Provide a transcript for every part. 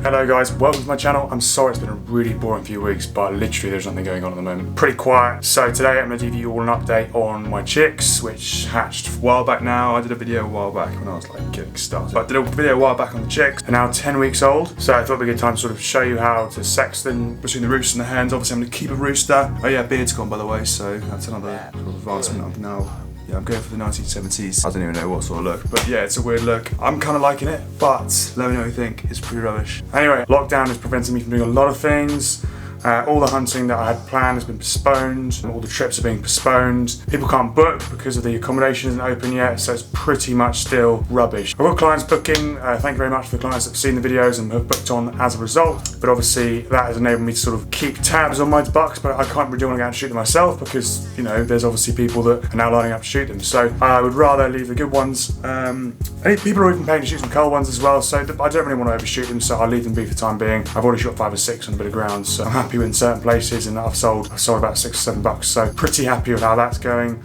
Hello guys, welcome to my channel. I'm sorry it's been a really boring few weeks, but literally there's nothing going on at the moment. Pretty quiet. So today I'm going to give you all an update on my chicks, which hatched a while back now. I did a video a while back when I was like getting started. But I did a video a while back on the chicks. They're now 10 weeks old. So I thought it'd be a good time to sort of show you how to sex them between the rooster and the hens. Obviously I'm going to keep a rooster. Oh yeah, beard's gone by the way, so that's another sort of advancement of now. Yeah, I'm going for the 1970s. I don't even know what sort of look, but yeah, it's a weird look. I'm kind of liking it, but let me know what you think. It's pretty rubbish. Anyway, lockdown is preventing me from doing a lot of things. All the hunting that I had planned has been postponed. All the trips are being postponed. People can't book because of the accommodation isn't open yet, so it's pretty much still rubbish. I've got clients booking. Thank you very much for the clients that have seen the videos and have booked on as a result. But obviously that has enabled me to sort of keep tabs on my bucks, but I can't really want to go out and shoot them myself because, you know, there's obviously people that are now lining up to shoot them. So I would rather leave the good ones. People are even paying to shoot some cull ones as well, so I don't really want to overshoot them, so I'll leave them be for the time being. I've already shot 5 or 6 on a bit of ground, so I'm happy in certain places, and I've sold about $6 or $7, so pretty happy with how that's going.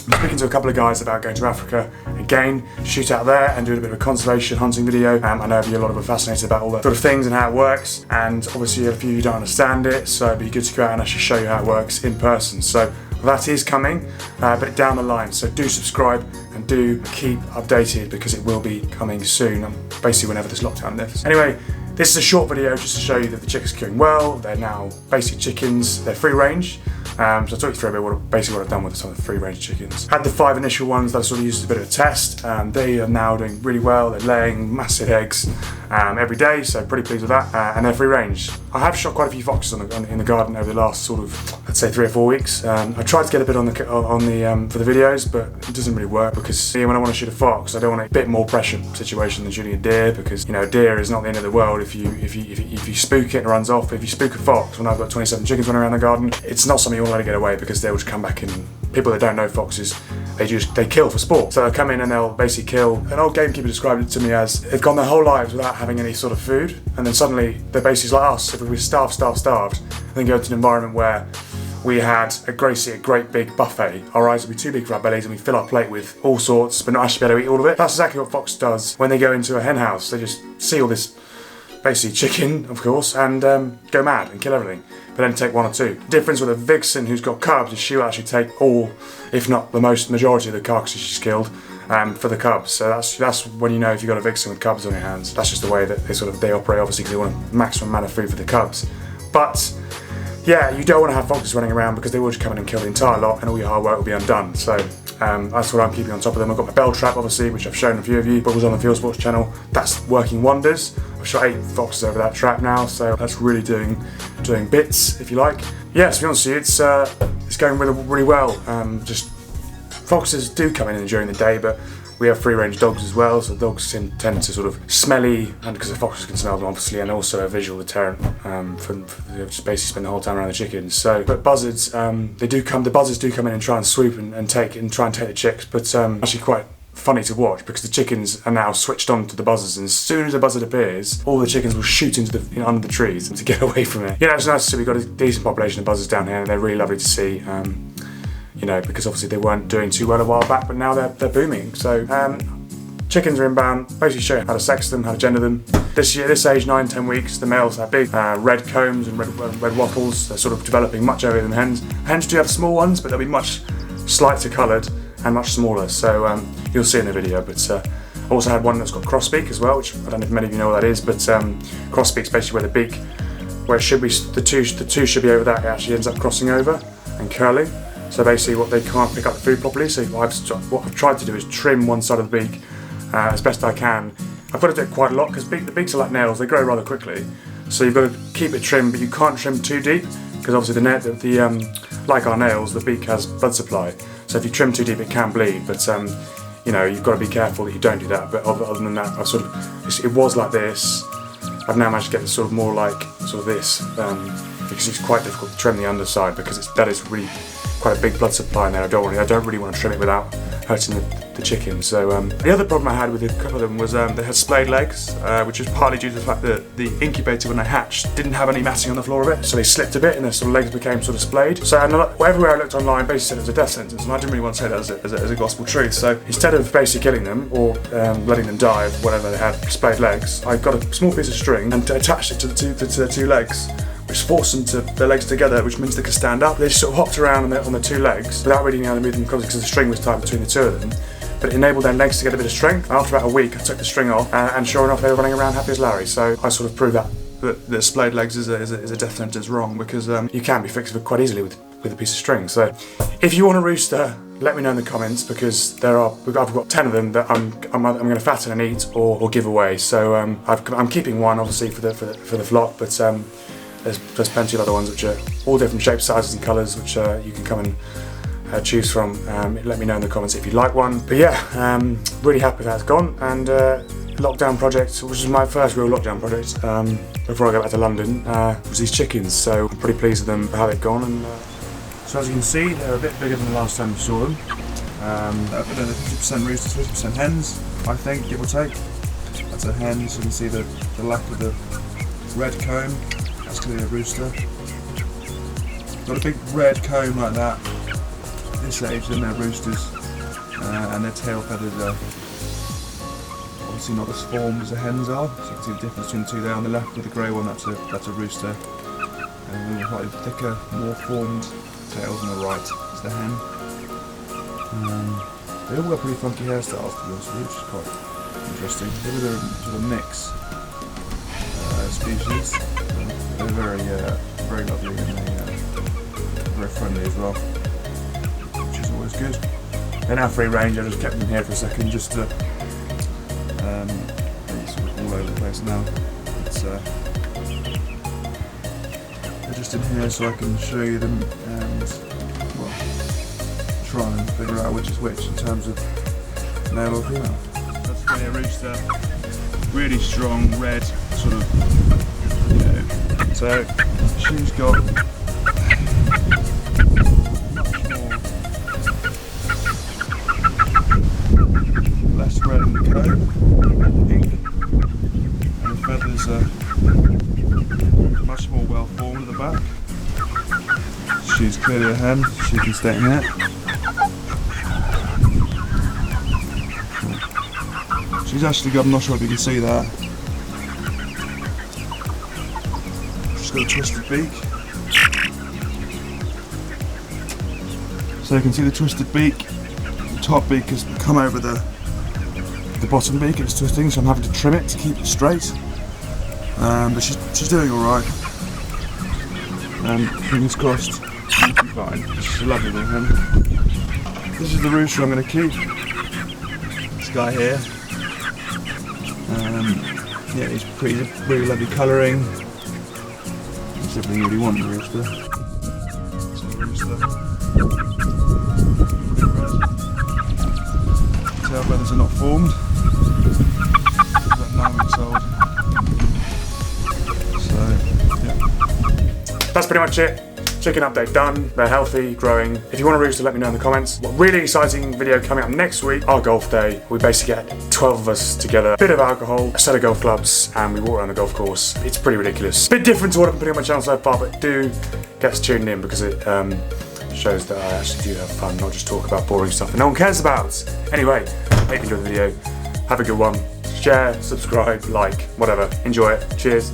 I'm speaking to a couple of guys about going to Africa again, shoot out there and doing a bit of a conservation hunting video. I know a lot of you are fascinated about all the sort of things and how it works, and obviously a few of you don't understand it, so it'd be good to go out and actually show you how it works in person. So that is coming, but down the line, so do subscribe and do keep updated because it will be coming soon, basically whenever this lockdown lifts. Anyway, this is a short video just to show you that the chicks are doing well. They're now basic chickens, they're free range. So I'll talk you through a bit basically what I've done with some of the free range chickens. Had the 5 initial ones that I sort of used as a bit of a test. They are now doing really well. They're laying massive eggs every day, so pretty pleased with that. And they're free range. I have shot quite a few foxes in the garden over the last sort of, I'd say 3 or 4 weeks. I tried to get a bit on the for the videos, but it doesn't really work because when I want to shoot a fox, I don't want a bit more pressure situation than shooting a deer, because you know, a deer is not the end of the world if you spook it and it runs off. But if you spook a fox, when I've got 27 chickens running around the garden, it's not something you want to let it get away, because they'll just come back and people that don't know foxes, they kill for sport. So they'll come in and they'll basically kill. An old gamekeeper described it to me as they've gone their whole lives without having any sort of food, and then suddenly they're basically like us. If we were starved, and then go to an environment where we had a great big buffet, our eyes would be too big for our bellies and we fill our plate with all sorts, but not actually be able to eat all of it. That's exactly what fox does when they go into a hen house. They just see all this basically chicken, of course, and go mad and kill everything, but then take 1 or 2. The difference with a vixen who's got cubs is she'll actually take all, if not the majority of the carcasses she's killed for the cubs. So that's when you know if you've got a vixen with cubs on your hands. That's just the way that they operate, obviously, because they want a maximum amount of food for the cubs. But yeah, you don't want to have foxes running around because they will just come in and kill the entire lot and all your hard work will be undone. So that's what I'm keeping on top of them. I've got my bell trap, obviously, which I've shown a few of you, but was on the Field Sports channel. That's working wonders. I've shot 8 foxes over that trap now, so that's really doing bits, if you like. Yeah, to be honest with you, it's going really well. Just foxes do come in during the day, but we have free range dogs as well, so dogs tend to sort of smelly, and because the foxes can smell them obviously, and also a visual deterrent they just basically spend the whole time around the chickens. So, but buzzards, the buzzards do come in and try and swoop and try and take the chicks, but actually quite funny to watch because the chickens are now switched on to the buzzards, and as soon as a buzzard appears, all the chickens will shoot into under the trees to get away from it. You know, it's nice to see we've got a decent population of buzzards down here, and they're really lovely to see. You know, because obviously they weren't doing too well a while back, but now they're booming. So chickens are inbound. Basically show you how to sex them, how to gender them. This age, 9-10 weeks, the males have big red combs and red wattles. They're sort of developing much earlier than hens. Hens do have small ones, but they'll be much slighter coloured and much smaller. So you'll see in the video. But I also had one that's got cross-beak as well, which I don't know if many of you know what that is. But cross-beak's basically where the beak, where it should be, the two should be over that. It actually ends up crossing over and curling. So basically what they can't pick up the food properly, so what I've tried to do is trim one side of the beak as best I can. I've got to do it quite a lot because the beaks are like nails, they grow rather quickly. So you've got to keep it trimmed, but you can't trim too deep because obviously like our nails, the beak has blood supply. So if you trim too deep it can bleed, but you know, you've got to be careful that you don't do that. But other than that, it was like this. I've now managed to get it sort of more like this because it's quite difficult to trim the underside because that is really quite a big blood supply in there. I don't really want to trim it without hurting the chickens. So the other problem I had with a couple of them was they had splayed legs, which was partly due to the fact that the incubator, when they hatched, didn't have any matting on the floor of it, so they slipped a bit and their sort of legs became sort of splayed. So everywhere I looked online basically said it was a death sentence, and I didn't really want to say that as a gospel truth. So instead of basically killing them or letting them die of whatever they had splayed legs, I got a small piece of string and attached it to their two legs, which forced them to their legs together, which means they could stand up. They just sort of hopped around on the two legs without really knowing how to move them because the string was tied between the two of them. But it enabled their legs to get a bit of strength. And after about a week, I took the string off, and sure enough, they were running around happy as Larry. So I sort of proved that splayed legs is a death sentence wrong, because you can be fixed quite easily with a piece of string. So if you want a rooster, let me know in the comments, because I've got 10 of them that I'm going to fatten and eat or give away. So I'm keeping one obviously for the flock, but there's plenty of other ones which are all different shapes, sizes, and colours, which you can come and choose from. Let me know in the comments if you like one. But yeah, really happy with how it's gone. And lockdown project, which is my first real lockdown project before I go back to London, was these chickens. So I'm pretty pleased with them for how they've gone. And so as you can see, they're a bit bigger than the last time we saw them. They're 50% roosters, 50% hens, I think, give or take. That's a hen, so you can see the lack of the red comb. That's clearly a rooster. Got a big red comb like that this age, then they're roosters, and their tail feathers are obviously not as formed as the hens are. So you can see the difference between the two there. On the left with the grey one, that's a rooster, and then slightly thicker, more formed tails on the right is the hen. They all got pretty funky hairstyles, to be honest with you, which is quite interesting. They're a sort of mix species. They're very lovely, and very friendly as well, which is always good. They're now free range. I just kept them here for a second just to they're sort of all over the place now. They're just in here so I can show you them and try and figure out which is which in terms of male or female. That's a rooster, really strong red sort of, so she's got less red in the coat, pink, and the feathers are much more well formed at the back. She's clearly a hen, she can stay in here. She's actually got, I'm not sure if you can see that, she's got a twisted beak. So you can see the twisted beak. The top beak has come over the bottom beak, it's twisting, so I'm having to trim it to keep it straight. But she's doing alright. Fingers crossed, she'll be fine. She's a lovely little hen. This is the rooster I'm going to keep. This guy here. Yeah, he's really lovely colouring. That's everything you really want in a rooster. So the rooster. Tail feathers are not formed. He's about 9 weeks old. So, yeah. That's pretty much it. Chicken update done. They're healthy, growing. If you want a rooster, let me know in the comments. A really exciting video coming up next week, our golf day. We basically get 12 of us together, a bit of alcohol, a set of golf clubs, and we walk around the golf course. It's pretty ridiculous. Bit different to what I've been putting on my channel so far, but do get tuned in, because it shows that I actually do have fun, not just talk about boring stuff that no one cares about. Anyway, hope you enjoyed the video. Have a good one. Share, subscribe, like, whatever. Enjoy it. Cheers.